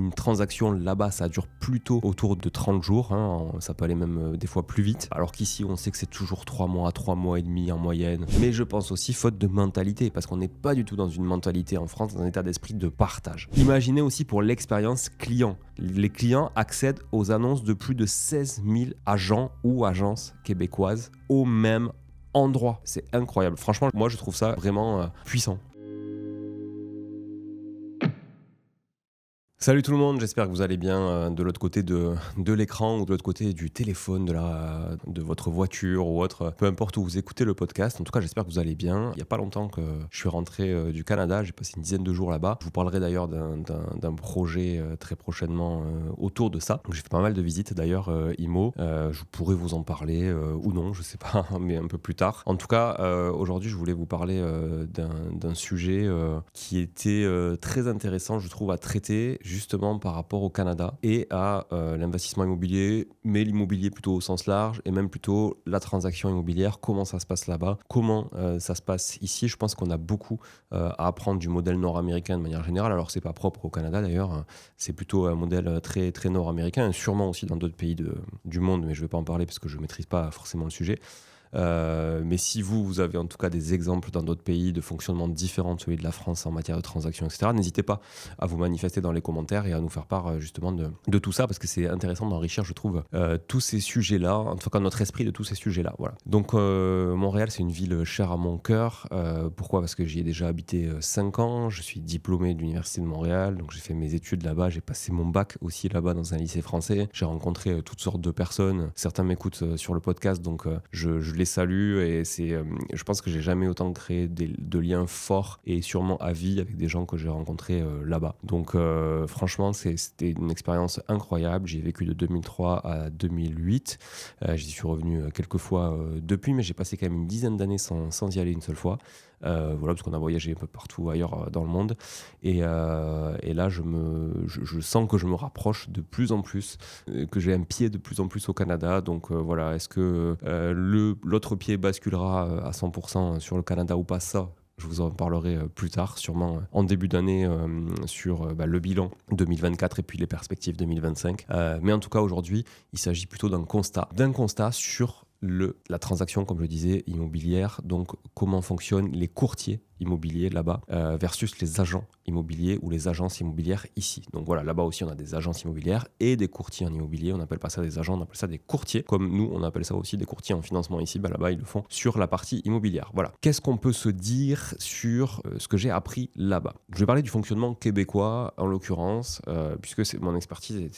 une transaction là-bas, ça dure plutôt autour de 30 jours, hein, ça peut aller même des fois plus vite, alors qu'ici on sait que c'est toujours 3 mois et demi en moyenne. Mais je pense aussi faute de mentalité, parce qu'on n'est pas du tout dans une mentalité en France, dans un état d'esprit de partage. Imaginez aussi pour l'expérience client. Les clients accèdent aux annonces de plus de 16 000 agents ou agences québécoises au même endroit. C'est incroyable. Franchement, moi je trouve ça vraiment puissant. Salut tout le monde, j'espère que vous allez bien de l'autre côté de l'écran ou de l'autre côté du téléphone, de votre voiture ou autre, peu importe où vous écoutez le podcast. En tout cas, j'espère que vous allez bien. Il n'y a pas longtemps que je suis rentré du Canada, j'ai passé une dizaine de jours là-bas. Je vous parlerai d'ailleurs d'un projet très prochainement autour de ça. Donc, j'ai fait pas mal de visites d'ailleurs IMO. Je pourrais vous en parler ou non, je sais pas, mais un peu plus tard. En tout cas, aujourd'hui, je voulais vous parler d'un sujet qui était très intéressant, je trouve, à traiter justement par rapport au Canada et à l'investissement immobilier, mais l'immobilier plutôt au sens large et même plutôt la transaction immobilière, comment ça se passe là-bas, comment ça se passe ici. Je pense qu'on a beaucoup à apprendre du modèle nord-américain de manière générale. Alors c'est pas propre au Canada d'ailleurs, hein. C'est plutôt un modèle très, très nord-américain, et sûrement aussi dans d'autres pays du monde, mais je ne vais pas en parler parce que je ne maîtrise pas forcément le sujet. Mais si vous avez en tout cas des exemples dans d'autres pays de fonctionnement différents de celui de la France en matière de transactions, etc., n'hésitez pas à vous manifester dans les commentaires et à nous faire part justement de tout ça, parce que c'est intéressant d'enrichir, je trouve, tous ces sujets-là, en tout cas notre esprit de tous ces sujets-là. Voilà. Donc Montréal, c'est une ville chère à mon cœur. Pourquoi ? Parce que j'y ai déjà habité 5 ans, je suis diplômé de l'Université de Montréal, donc j'ai fait mes études là-bas, j'ai passé mon bac aussi là-bas dans un lycée français, j'ai rencontré toutes sortes de personnes, certains m'écoutent sur le podcast, donc je les salue, et je pense que j'ai jamais autant créé de liens forts et sûrement à vie avec des gens que j'ai rencontrés là-bas. Donc franchement, c'était une expérience incroyable. J'y ai vécu de 2003 à 2008. J'y suis revenu quelques fois depuis, mais j'ai passé quand même une dizaine d'années sans y aller une seule fois. Voilà, parce qu'on a voyagé un peu partout ailleurs dans le monde, et là je sens que je me rapproche de plus en plus, que j'ai un pied de plus en plus au Canada. Donc voilà, est-ce que l'autre pied basculera à 100% sur le Canada ou pas? Ça, je vous en parlerai plus tard, sûrement en début d'année, sur le bilan 2024 et puis les perspectives 2025. Mais en tout cas, aujourd'hui, il s'agit plutôt d'un constat sur la transaction, comme je disais, immobilière. Donc, comment fonctionnent les courtiers immobiliers là-bas versus les agents immobiliers ou les agences immobilières ici. Donc voilà, là-bas aussi, on a des agences immobilières et des courtiers en immobilier. On n'appelle pas ça des agents, on appelle ça des courtiers. Comme nous, on appelle ça aussi des courtiers en financement ici. Là-bas, ils le font sur la partie immobilière. Voilà. Qu'est-ce qu'on peut se dire sur ce que j'ai appris là-bas ? Je vais parler du fonctionnement québécois, en l'occurrence, puisque mon expertise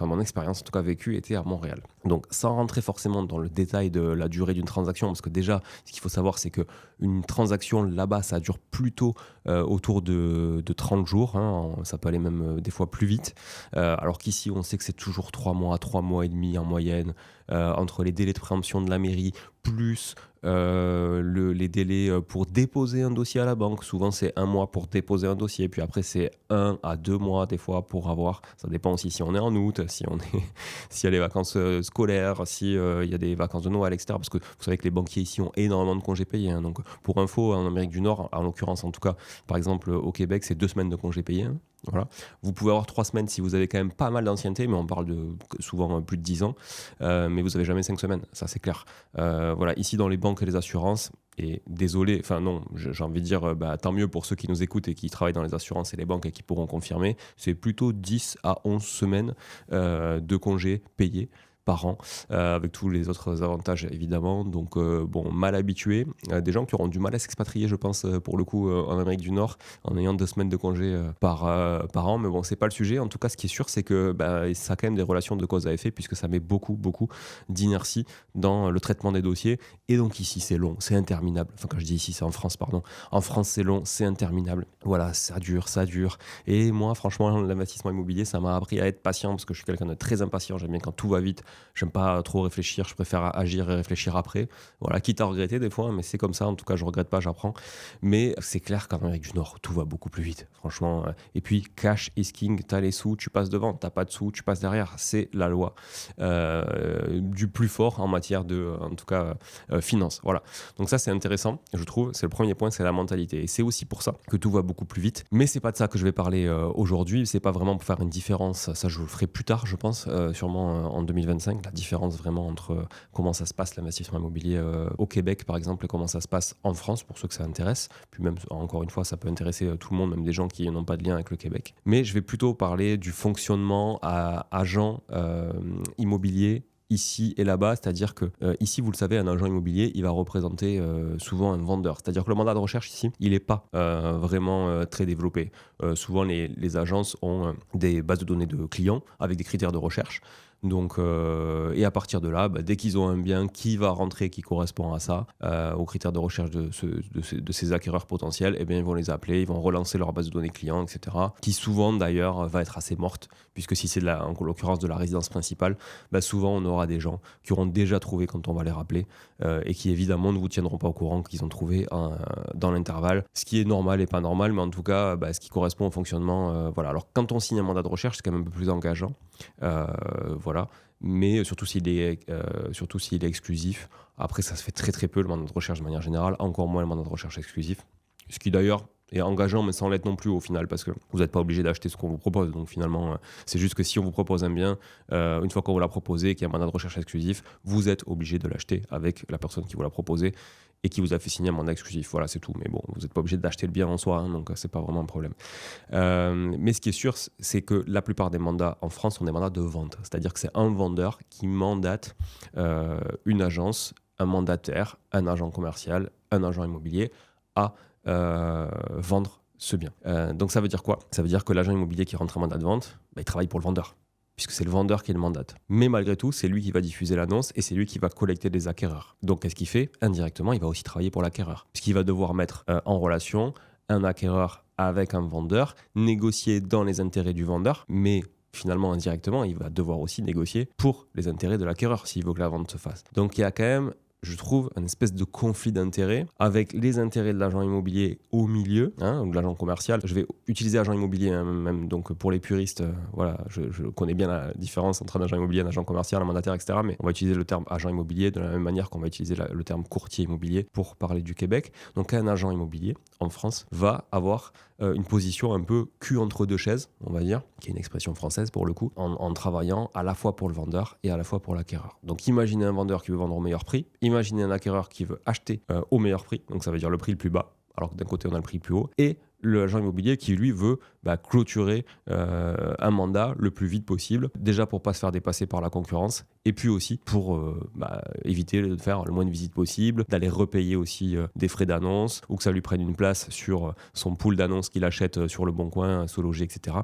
mon expérience en tout cas vécue était à Montréal. Donc, sans rentrer forcément dans le détail de la durée d'une transaction, parce que déjà, ce qu'il faut savoir, c'est qu'une transaction là-bas, ça dure plutôt autour de 30 jours, hein, ça peut aller même des fois plus vite, alors qu'ici on sait que c'est toujours 3 mois et demi en moyenne, entre les délais de préemption de la mairie plus les délais pour déposer un dossier à la banque. Souvent c'est 1 mois pour déposer un dossier, puis après c'est 1 à 2 mois des fois pour avoir, ça dépend aussi si on est en août, s'il y a les vacances scolaires, s'il y a des vacances de Noël, etc. Parce que vous savez que les banquiers ici ont énormément de congés payés, hein. Donc pour info, en Amérique du Nord, en l'occurrence en tout cas, par exemple au Québec, c'est 2 semaines de congés payés, hein. Voilà. Vous pouvez avoir 3 semaines si vous avez quand même pas mal d'ancienneté, mais on parle de souvent plus de 10 ans, mais vous n'avez jamais 5 semaines, ça c'est clair. Voilà, ici dans les banques et les assurances, et désolé, enfin non, j'ai envie de dire tant mieux pour ceux qui nous écoutent et qui travaillent dans les assurances et les banques et qui pourront confirmer, c'est plutôt 10 à 11 semaines de congés payés par an, avec tous les autres avantages évidemment. Donc mal habitués, des gens qui auront du mal à s'expatrier, je pense, pour le coup en Amérique du Nord en ayant 2 semaines de congé par an, mais bon, c'est pas le sujet. En tout cas, ce qui est sûr, c'est que ça a quand même des relations de cause à effet, puisque ça met beaucoup d'inertie dans le traitement des dossiers. Et donc ici c'est long, c'est interminable. Enfin, quand je dis ici, c'est en France, pardon. En France, c'est long, c'est interminable. Voilà, ça dure. Et moi, franchement, l'investissement immobilier, ça m'a appris à être patient, parce que je suis quelqu'un de très impatient. J'aime bien quand tout va vite, j'aime pas trop réfléchir, je préfère agir et réfléchir après. Voilà, quitte à regretter des fois, mais c'est comme ça. En tout cas, je regrette pas, j'apprends. Mais c'est clair qu'en Amérique du Nord, tout va beaucoup plus vite, franchement. Et puis, cash is king, t'as les sous, tu passes devant, t'as pas de sous, tu passes derrière. C'est la loi du plus fort en matière de, en tout cas, finance. Voilà. Donc ça, c'est intéressant, je trouve. C'est le premier point, c'est la mentalité. Et c'est aussi pour ça que tout va beaucoup plus vite. Mais c'est pas de ça que je vais parler aujourd'hui. C'est pas vraiment pour faire une différence. Ça, je le ferai plus tard, je pense, sûrement en 2025. La différence vraiment entre comment ça se passe, l'investissement immobilier au Québec, par exemple, et comment ça se passe en France, pour ceux que ça intéresse. Puis même, encore une fois, ça peut intéresser tout le monde, même des gens qui n'ont pas de lien avec le Québec. Mais je vais plutôt parler du fonctionnement à agent immobilier ici et là-bas, c'est-à-dire que ici, vous le savez, un agent immobilier, il va représenter souvent un vendeur. C'est-à-dire que le mandat de recherche ici, il n'est pas vraiment très développé. Souvent, les agences ont des bases de données de clients avec des critères de recherche. Donc, et à partir de là, dès qu'ils ont un bien qui va rentrer, qui correspond à ça, aux critères de recherche de ces acquéreurs potentiels, eh bien, ils vont les appeler, ils vont relancer leur base de données clients, etc. Qui souvent d'ailleurs va être assez morte, puisque si c'est en l'occurrence de la résidence principale, souvent on aura des gens qui auront déjà trouvé quand on va les rappeler et qui évidemment ne vous tiendront pas au courant qu'ils ont trouvé dans l'intervalle, ce qui est normal et pas normal, mais en tout cas ce qui correspond au fonctionnement. Voilà. Alors quand on signe un mandat de recherche, c'est quand même un peu plus engageant. Voilà, mais surtout s'il est exclusif. Après, ça se fait très très peu le mandat de recherche de manière générale, encore moins le mandat de recherche exclusif, ce qui d'ailleurs est engageant mais sans l'être non plus au final, parce que vous n'êtes pas obligé d'acheter ce qu'on vous propose. Donc finalement, c'est juste que si on vous propose un bien, une fois qu'on vous l'a proposé, qu'il y a un mandat de recherche exclusif, vous êtes obligé de l'acheter avec la personne qui vous l'a proposé et qui vous a fait signer un mandat exclusif. Voilà, c'est tout. Mais bon, vous n'êtes pas obligé d'acheter le bien en soi, hein, donc c'est pas vraiment un problème. Mais ce qui est sûr, c'est que la plupart des mandats en France sont des mandats de vente. C'est-à-dire que c'est un vendeur qui mandate une agence, un mandataire, un agent commercial, un agent immobilier à vendre ce bien. Donc ça veut dire quoi ? Ça veut dire que l'agent immobilier qui rentre en mandat de vente, il travaille pour le vendeur, puisque c'est le vendeur qui le mandate. Mais malgré tout, c'est lui qui va diffuser l'annonce et c'est lui qui va collecter des acquéreurs. Donc qu'est-ce qu'il fait ? Indirectement, il va aussi travailler pour l'acquéreur, puisqu'il va devoir mettre en relation un acquéreur avec un vendeur, négocier dans les intérêts du vendeur, mais finalement, indirectement, il va devoir aussi négocier pour les intérêts de l'acquéreur s'il veut que la vente se fasse. Donc il y a quand même, je trouve, un espèce de conflit d'intérêts avec les intérêts de l'agent immobilier au milieu, ou de l'agent commercial. Je vais utiliser agent immobilier, même donc pour les puristes, voilà, je connais bien la différence entre un agent immobilier, un agent commercial, un mandataire, etc. Mais on va utiliser le terme agent immobilier de la même manière qu'on va utiliser le terme courtier immobilier pour parler du Québec. Donc un agent immobilier en France va avoir une position un peu cul entre deux chaises, on va dire, qui est une expression française pour le coup, en travaillant à la fois pour le vendeur et à la fois pour l'acquéreur. Donc imaginez un vendeur qui veut vendre au meilleur prix, imaginez un acquéreur qui veut acheter au meilleur prix, donc ça veut dire le prix le plus bas, alors que d'un côté on a le prix le plus haut, et l'agent immobilier qui lui veut clôturer un mandat le plus vite possible, déjà pour pas se faire dépasser par la concurrence, et puis aussi pour éviter de faire le moins de visites possible, d'aller repayer aussi des frais d'annonce, ou que ça lui prenne une place sur son pool d'annonces qu'il achète sur le Bon Coin, Sologer, etc.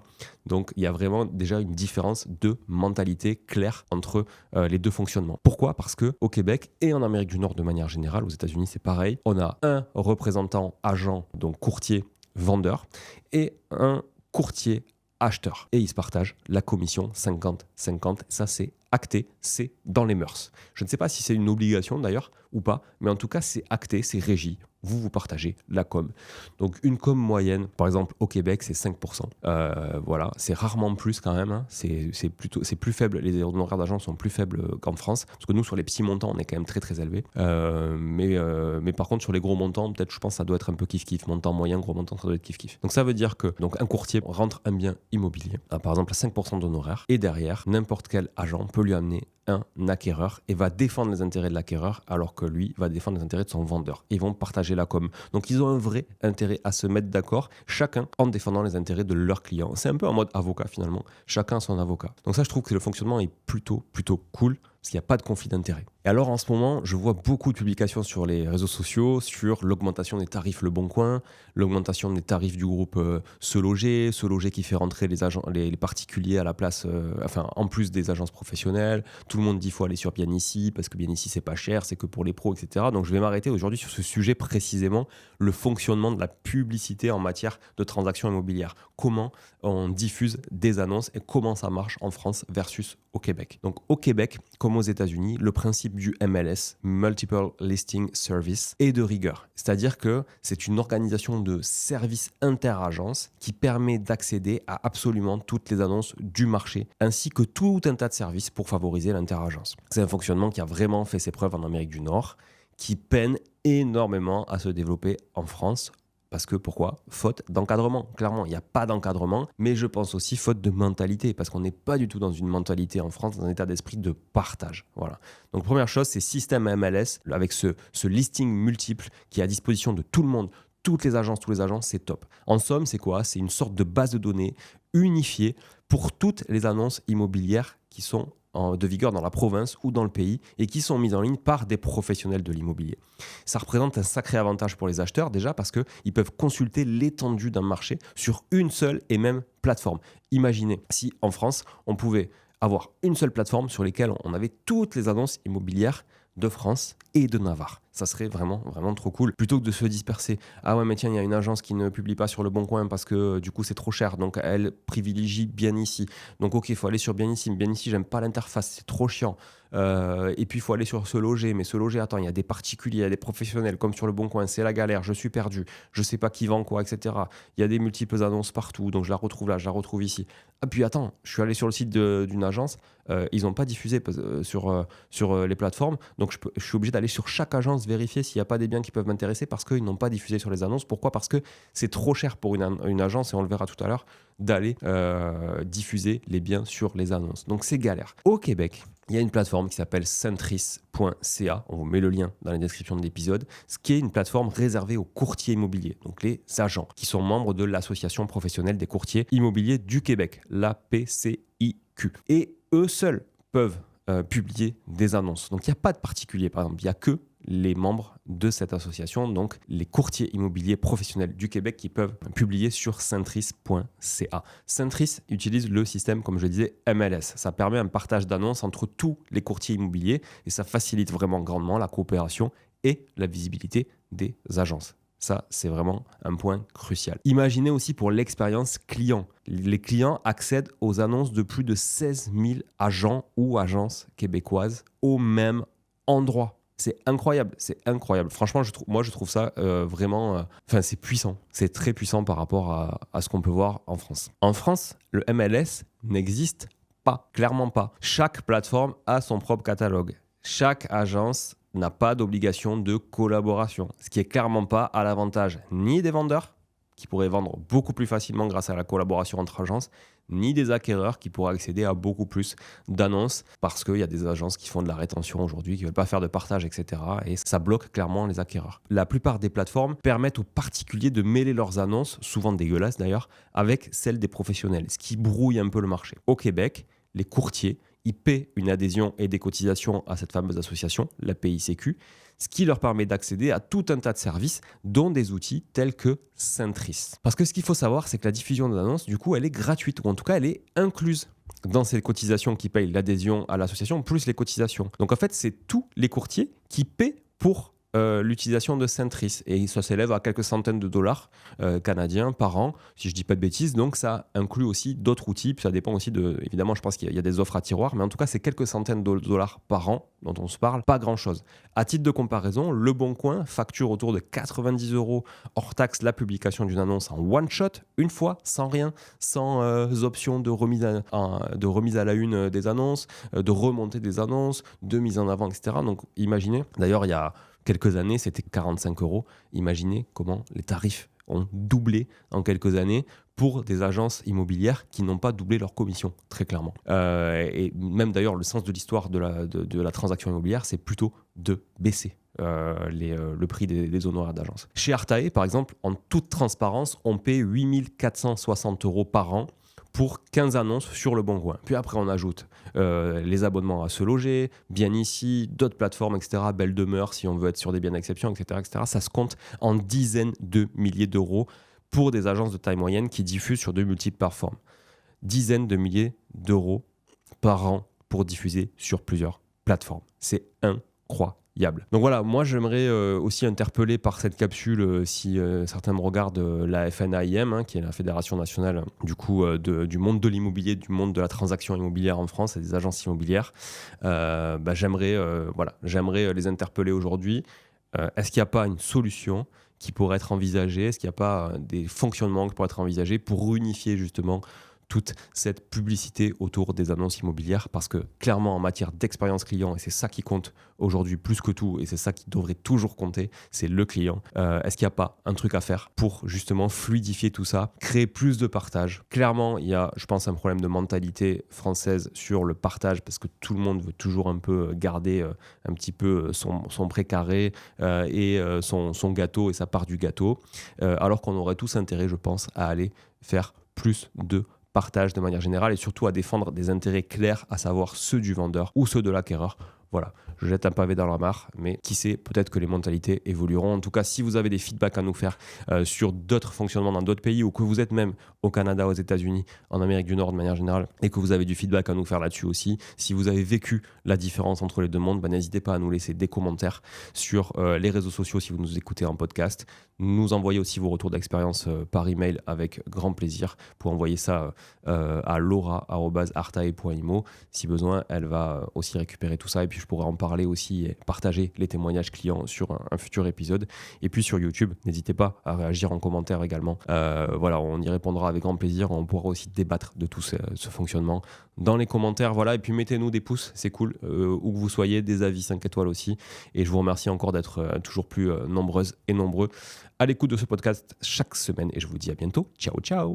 Donc il y a vraiment déjà une différence de mentalité claire entre les deux fonctionnements. Pourquoi ? Parce qu'au Québec et en Amérique du Nord de manière générale, aux États-Unis c'est pareil, on a un représentant agent, donc courtier, vendeur, et un courtier acheteur. Et ils se partagent la commission 50-50. Ça, c'est acté, c'est dans les mœurs. Je ne sais pas si c'est une obligation d'ailleurs ou pas, mais en tout cas, c'est acté, c'est régi. Vous partagez la com. Donc, une com moyenne, par exemple, au Québec, c'est 5%. Voilà, c'est rarement plus quand même. Hein. C'est plus faible. Les honoraires d'agent sont plus faibles qu'en France. Parce que nous, sur les petits montants, on est quand même très, très élevé. Mais par contre, sur les gros montants, peut-être, je pense, ça doit être un peu kiff-kiff. Montant moyen, gros montant, ça doit être kiff-kiff. Donc, ça veut dire que un courtier rentre un bien immobilier, par exemple, à 5% d'honoraires. Et derrière, n'importe quel agent peut lui amener un acquéreur et va défendre les intérêts de l'acquéreur alors que lui va défendre les intérêts de son vendeur. Ils vont partager la com. Donc ils ont un vrai intérêt à se mettre d'accord, chacun en défendant les intérêts de leur client. C'est un peu en mode avocat finalement, chacun son avocat. Donc ça, je trouve que le fonctionnement est plutôt cool. parce qu'il n'y a pas de conflit d'intérêt. Et alors en ce moment, je vois beaucoup de publications sur les réseaux sociaux sur l'augmentation des tarifs Le Bon Coin, l'augmentation des tarifs du groupe Se Loger qui fait rentrer les particuliers à la place, en plus des agences professionnelles. Tout le monde dit qu'il faut aller sur Bien Ici parce que Bien Ici c'est pas cher, c'est que pour les pros, etc. Donc je vais m'arrêter aujourd'hui sur ce sujet précisément, le fonctionnement de la publicité en matière de transactions immobilières. Comment on diffuse des annonces et comment ça marche en France versus au Québec. Donc au Québec, comme aux États-Unis, le principe du MLS, Multiple Listing Service, est de rigueur. C'est-à-dire que c'est une organisation de services inter-agences qui permet d'accéder à absolument toutes les annonces du marché, ainsi que tout un tas de services pour favoriser l'inter-agence. C'est un fonctionnement qui a vraiment fait ses preuves en Amérique du Nord, qui peine énormément à se développer en France. Parce que pourquoi ? Faute d'encadrement. Clairement, il n'y a pas d'encadrement, mais je pense aussi faute de mentalité, parce qu'on n'est pas du tout dans une mentalité en France, dans un état d'esprit de partage. Voilà. Donc première chose, c'est système MLS, avec ce listing multiple qui est à disposition de tout le monde, toutes les agences, tous les agents, c'est top. En somme, c'est quoi ? C'est une sorte de base de données unifiée pour toutes les annonces immobilières qui sont de vigueur dans la province ou dans le pays et qui sont mises en ligne par des professionnels de l'immobilier. Ça représente un sacré avantage pour les acheteurs déjà parce qu'ils peuvent consulter l'étendue d'un marché sur une seule et même plateforme. Imaginez si en France, on pouvait avoir une seule plateforme sur laquelle on avait toutes les annonces immobilières de France et de Navarre. Ça serait vraiment, vraiment trop cool. Plutôt que de se disperser. Ah ouais, mais tiens, il y a une agence qui ne publie pas sur Le Bon Coin parce que du coup, c'est trop cher. Donc, elle privilégie Bien Ici. Donc, ok, il faut aller sur Bien Ici. Mais Bien Ici, j'aime pas l'interface. C'est trop chiant. Et puis, il faut aller sur Se Loger. Mais Se Loger, attends, il y a des particuliers, il y a des professionnels comme sur Le Bon Coin. C'est la galère. Je suis perdu. Je sais pas qui vend quoi, etc. Il y a des multiples annonces partout. Donc, je la retrouve là, je la retrouve ici. Ah, puis attends, je suis allé sur le site d'une agence. Ils n'ont pas diffusé sur les plateformes. Donc, je suis obligé d'aller sur chaque agence vérifier s'il n'y a pas des biens qui peuvent m'intéresser parce qu'ils n'ont pas diffusé sur les annonces. Pourquoi ? Parce que c'est trop cher pour une agence, et on le verra tout à l'heure, d'aller diffuser les biens sur les annonces. Donc c'est galère. Au Québec, il y a une plateforme qui s'appelle centris.ca. On vous met le lien dans la description de l'épisode. Ce qui est une plateforme réservée aux courtiers immobiliers, donc les agents, qui sont membres de l'Association professionnelle des courtiers immobiliers du Québec, l'APCIQ. Et eux seuls peuvent publier des annonces. Donc il n'y a pas de particulier, par exemple. Il n'y a que les membres de cette association, donc les courtiers immobiliers professionnels du Québec qui peuvent publier sur centris.ca. Centris utilise le système, comme je le disais, MLS. Ça permet un partage d'annonces entre tous les courtiers immobiliers et ça facilite vraiment grandement la coopération et la visibilité des agences. Ça, c'est vraiment un point crucial. Imaginez aussi pour l'expérience client. Les clients accèdent aux annonces de plus de 16 000 agents ou agences québécoises au même endroit. C'est incroyable, c'est incroyable. Franchement, je trouve ça vraiment... c'est puissant, c'est très puissant par rapport à ce qu'on peut voir en France. En France, le MLS n'existe pas, clairement pas. Chaque plateforme a son propre catalogue. Chaque agence n'a pas d'obligation de collaboration, ce qui est clairement pas à l'avantage ni des vendeurs, qui pourraient vendre beaucoup plus facilement grâce à la collaboration entre agences, ni des acquéreurs qui pourraient accéder à beaucoup plus d'annonces parce qu'il y a des agences qui font de la rétention aujourd'hui, qui ne veulent pas faire de partage, etc. Et ça bloque clairement les acquéreurs. La plupart des plateformes permettent aux particuliers de mêler leurs annonces, souvent dégueulasses d'ailleurs, avec celles des professionnels, ce qui brouille un peu le marché. Au Québec, les courtiers, ils paient une adhésion et des cotisations à cette fameuse association, la PICQ, ce qui leur permet d'accéder à tout un tas de services, dont des outils tels que Centris. Parce que ce qu'il faut savoir, c'est que la diffusion d'annonces, du coup, elle est gratuite, ou en tout cas, elle est incluse dans ces cotisations qui payent l'adhésion à l'association, plus les cotisations. Donc en fait, c'est tous les courtiers qui paient pour l'utilisation de Centris. Et ça s'élève à quelques centaines de dollars canadiens par an, si je ne dis pas de bêtises. Donc ça inclut aussi d'autres outils. Puis ça dépend aussi de... Évidemment, je pense qu'il y a des offres à tiroir, mais en tout cas, c'est quelques centaines de dollars par an dont on se parle, pas grand-chose. À titre de comparaison, Le Bon Coin facture autour de 90 € hors taxe la publication d'une annonce en one-shot, une fois, sans rien, sans option de remise à la une des annonces, de remontée des annonces, de mise en avant, etc. Donc imaginez, d'ailleurs, il y a quelques années, c'était 45 €. Imaginez comment les tarifs ont doublé en quelques années pour des agences immobilières qui n'ont pas doublé leur commission, très clairement. Et même d'ailleurs, le sens de l'histoire de la transaction immobilière, c'est plutôt de baisser le prix des honoraires d'agence. Chez Artae, par exemple, en toute transparence, on paie 8 460 € par an pour 15 annonces sur Le Bon Coin. Puis après, on ajoute les abonnements à Se Loger, Bien Ici, d'autres plateformes, etc. Belle Demeure, si on veut être sur des biens d'exception, etc., etc. Ça se compte en dizaines de milliers d'euros pour des agences de taille moyenne qui diffusent sur de multiples plateformes. Dizaines de milliers d'euros par an pour diffuser sur plusieurs plateformes. C'est incroyable. Donc voilà, moi j'aimerais aussi interpeller par cette capsule, si certains me regardent, la FNAIM, qui est la Fédération nationale du monde de l'immobilier, du monde de la transaction immobilière en France et des agences immobilières. J'aimerais les interpeller aujourd'hui. Est-ce qu'il n'y a pas une solution qui pourrait être envisagée? Est-ce qu'il n'y a pas des fonctionnements qui pourraient être envisagés pour unifier justement toute cette publicité autour des annonces immobilières? Parce que clairement, en matière d'expérience client, et c'est ça qui compte aujourd'hui plus que tout, et c'est ça qui devrait toujours compter, c'est le client. Est-ce qu'il n'y a pas un truc à faire pour justement fluidifier tout ça, créer plus de partage? Clairement, il y a, je pense, un problème de mentalité française sur le partage, parce que tout le monde veut toujours un peu garder un petit peu son précaré et son gâteau et sa part du gâteau, alors qu'on aurait tous intérêt, je pense, à aller faire plus de partage de manière générale et surtout à défendre des intérêts clairs, à savoir ceux du vendeur ou ceux de l'acquéreur. Voilà, je jette un pavé dans la mare, mais qui sait, peut-être que les mentalités évolueront. En tout cas, si vous avez des feedbacks à nous faire sur d'autres fonctionnements dans d'autres pays, ou que vous êtes même au Canada, aux États-Unis, en Amérique du Nord de manière générale, et que vous avez du feedback à nous faire là-dessus aussi, si vous avez vécu la différence entre les deux mondes, n'hésitez pas à nous laisser des commentaires sur les réseaux sociaux si vous nous écoutez en podcast. Nous envoyez aussi vos retours d'expérience par email avec grand plaisir. Pour envoyer ça à laura@artae.imo. Si besoin, elle va aussi récupérer tout ça et puis je pourrais en parler aussi et partager les témoignages clients sur un futur épisode. Et puis sur YouTube, n'hésitez pas à réagir en commentaire également. Voilà, on y répondra avec grand plaisir. On pourra aussi débattre de tout ce fonctionnement dans les commentaires. Voilà, et puis mettez-nous des pouces, c'est cool, où que vous soyez, des avis 5 étoiles aussi. Et je vous remercie encore d'être toujours plus nombreuses et nombreux à l'écoute de ce podcast chaque semaine. Et je vous dis à bientôt. Ciao, ciao.